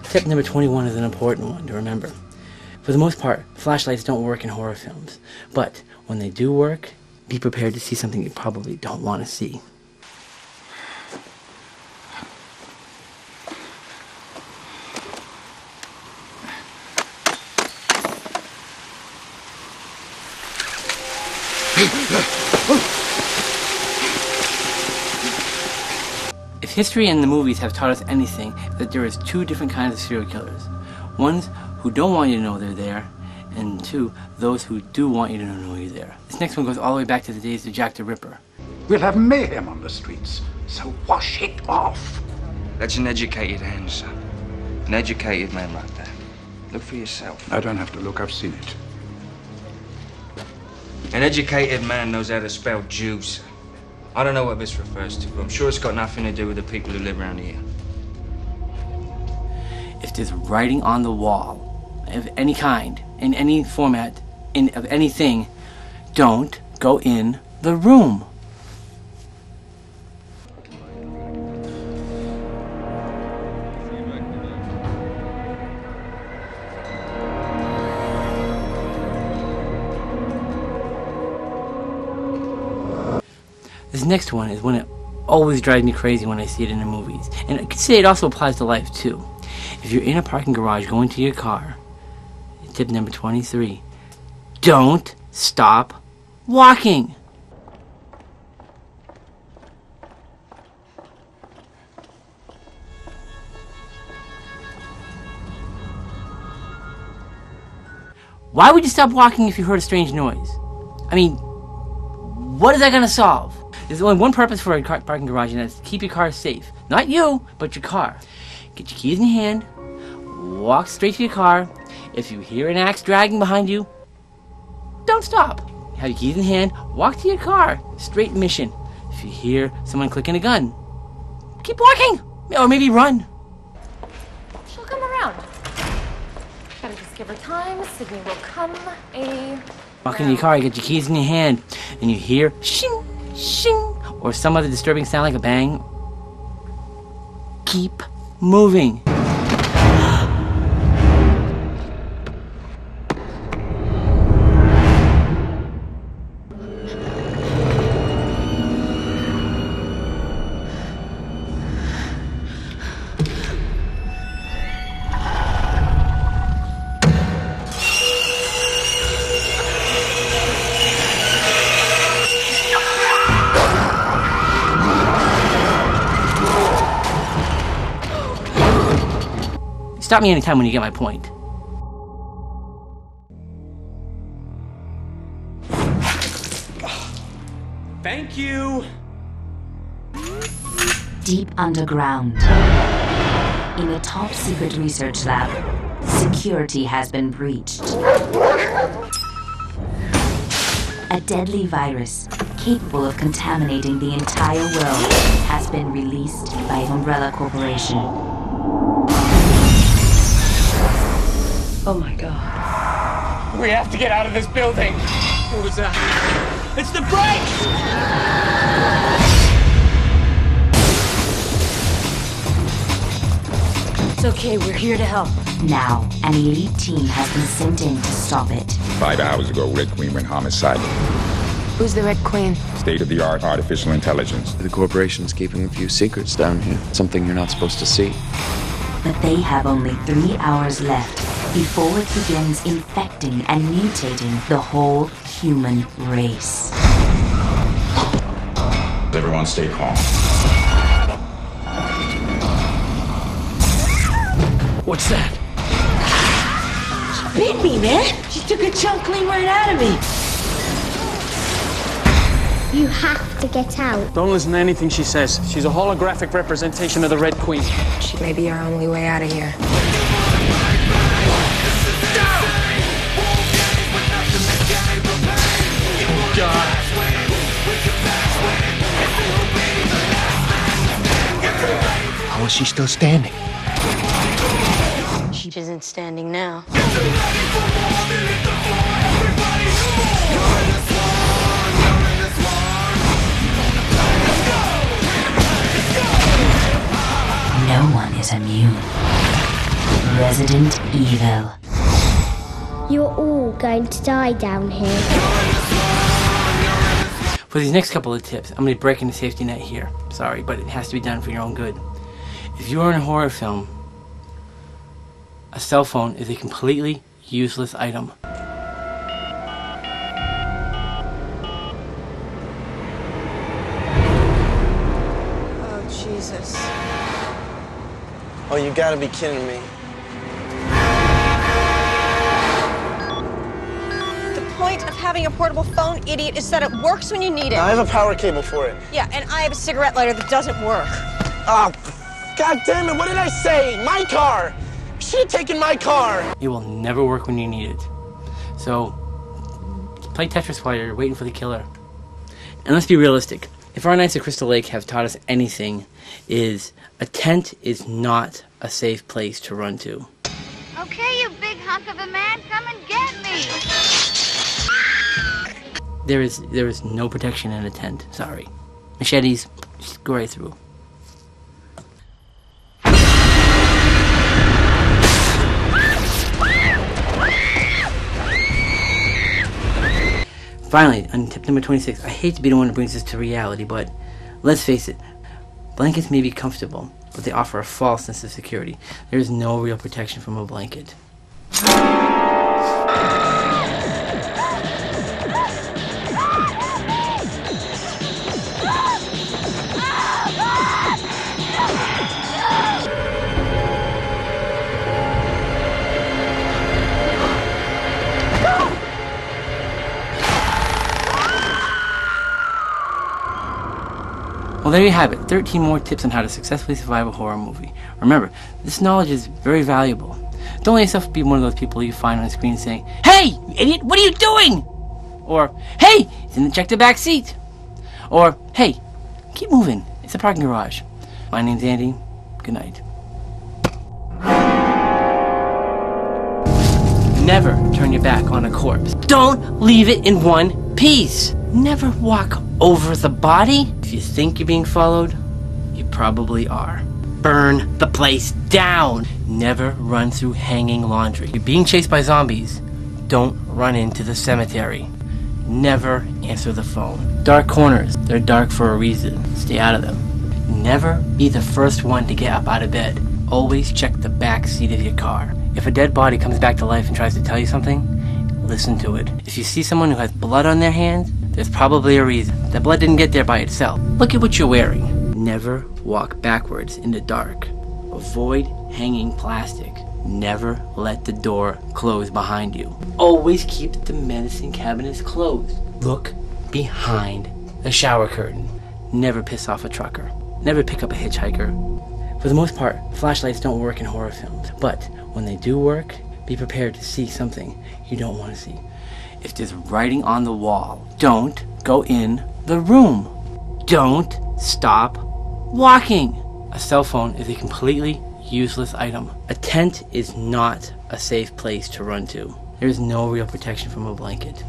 Tip number 21 is an important one to remember. For the most part, flashlights don't work in horror films, but when they do work, be prepared to see something you probably don't want to see. If history and the movies have taught us anything, that there is two different kinds of serial killers. Ones who don't want you to know they're there, and two, those who do want you to know you're there. This next one goes all the way back to the days of Jack the Ripper. We'll have mayhem on the streets, so wash it off. That's an educated hand, son. An educated man like that. Look for yourself. I don't have to look, I've seen it. An educated man knows how to spell Jews. I don't know what this refers to, but I'm sure it's got nothing to do with the people who live around here. If there's writing on the wall of any kind, in any format, of anything, don't go in the room. This next one is one that always drives me crazy when I see it in the movies. And I could say it also applies to life too. If you're in a parking garage going to your car, tip number 23, don't stop walking. Why would you stop walking if you heard a strange noise? I mean, what is that going to solve? There's only one purpose for a parking garage, and that's to keep your car safe. Not you, but your car. Get your keys in your hand, walk straight to your car. If you hear an axe dragging behind you, don't stop. Have your keys in hand, walk to your car. Straight mission. If you hear someone clicking a gun, keep walking. Or maybe run. She'll come around. Gotta just give her time. Sydney will come Walk into your car, you get your keys in your hand, and you hear shing, shing, or some other disturbing sound like a bang. Keep moving. Stop me anytime when you get my point. Thank you! Deep underground, in a top-secret research lab, security has been breached. A deadly virus, capable of contaminating the entire world, has been released by Umbrella Corporation. Oh my God. We have to get out of this building! What was that? It's the brakes! It's okay, we're here to help. Now, an elite team has been sent in to stop it. 5 hours ago, Red Queen went homicidal. Who's the Red Queen? State-of-the-art artificial intelligence. The corporation's keeping a few secrets down here. Something you're not supposed to see. But they have only 3 hours left before it begins infecting and mutating the whole human race. Everyone stay calm. What's that? She bit me, man! She took a chunk clean right out of me! You have to get out. Don't listen to anything she says. She's a holographic representation of the Red Queen. She may be our only way out of here. Oh, God. How is she still standing? She isn't standing now. No one is immune. Resident Evil. You're all going to die down here. For these next couple of tips, I'm going to be breaking the safety net here. Sorry, but it has to be done for your own good. If you are in a horror film, a cell phone is a completely useless item. Oh, Jesus. Oh, you gotta be kidding me. The point of having a portable phone, idiot, is that it works when you need it. I have a power cable for it. Yeah, and I have a cigarette lighter that doesn't work. Oh, God damn it, what did I say? My car! You should have taken my car! It will never work when you need it. So, play Tetris while you're waiting for the killer. And let's be realistic. If our nights at Crystal Lake have taught us anything, is a tent is not a safe place to run to. Okay, you big hunk of a man, come and get me! There is no protection in a tent. Sorry. Machetes, just go right through. Finally, on tip number 26, I hate to be the one that brings this to reality, but let's face it, blankets may be comfortable, but they offer a false sense of security. There is no real protection from a blanket. Well, there you have it. 13 more tips on how to successfully survive a horror movie. Remember, this knowledge is very valuable. Don't let yourself be one of those people you find on the screen saying, "Hey, you idiot, what are you doing?" Or, "Hey, didn't check the back seat." Or, "Hey, keep moving. It's a parking garage." My name's Andy. Good night. Never turn your back on a corpse. Don't leave it in one piece. Never walk over the body. If you think you're being followed, you probably are. Burn the place down. Never run through hanging laundry. If you're being chased by zombies, don't run into the cemetery. Never answer the phone. Dark corners, they're dark for a reason. Stay out of them. Never be the first one to get up out of bed. Always check the back seat of your car. If a dead body comes back to life and tries to tell you something, listen to it. If you see someone who has blood on their hands, there's probably a reason. The blood didn't get there by itself. Look at what you're wearing. Never walk backwards in the dark. Avoid hanging plastic. Never let the door close behind you. Always keep the medicine cabinets closed. Look behind the shower curtain. Never piss off a trucker. Never pick up a hitchhiker. For the most part, flashlights don't work in horror films. But when they do work, be prepared to see something you don't want to see. If there's writing on the wall, don't go in the room. Don't stop walking. A cell phone is a completely useless item. A tent is not a safe place to run to. There is no real protection from a blanket.